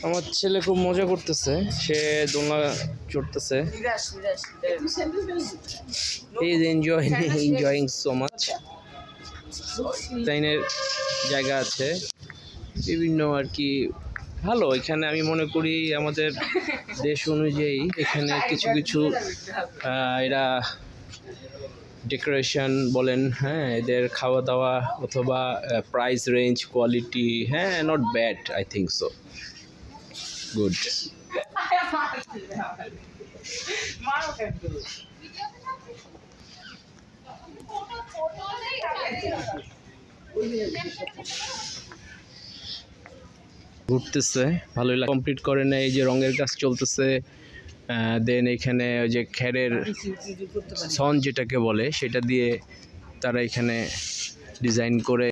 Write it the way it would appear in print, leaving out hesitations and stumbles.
আমার ছেলে খুব মজা করতেছে, সে দোলনা চড়তেছে। He is enjoying so much. ডিজাইনের জায়গা আছে বিভিন্ন আর কি, ভালো। এখানে আমি মনে করি আমাদের দেশ অনুযায়ী এখানে কিছু কিছু এরা ডেকোরেশন বলেন, হ্যাঁ, এদের খাওয়া দাওয়া অথবা প্রাইস রেঞ্জ, কোয়ালিটি, হ্যাঁ, not bad, I think so good. ঘুরতেছে ভালোই লাগে, কমপ্লিট করে নেয়। এই যে রঙের কাজ চলতেছে, দেন এখানে ওই যে খেরের সন যেটাকে বলে সেটা দিয়ে তারা এখানে ডিজাইন করে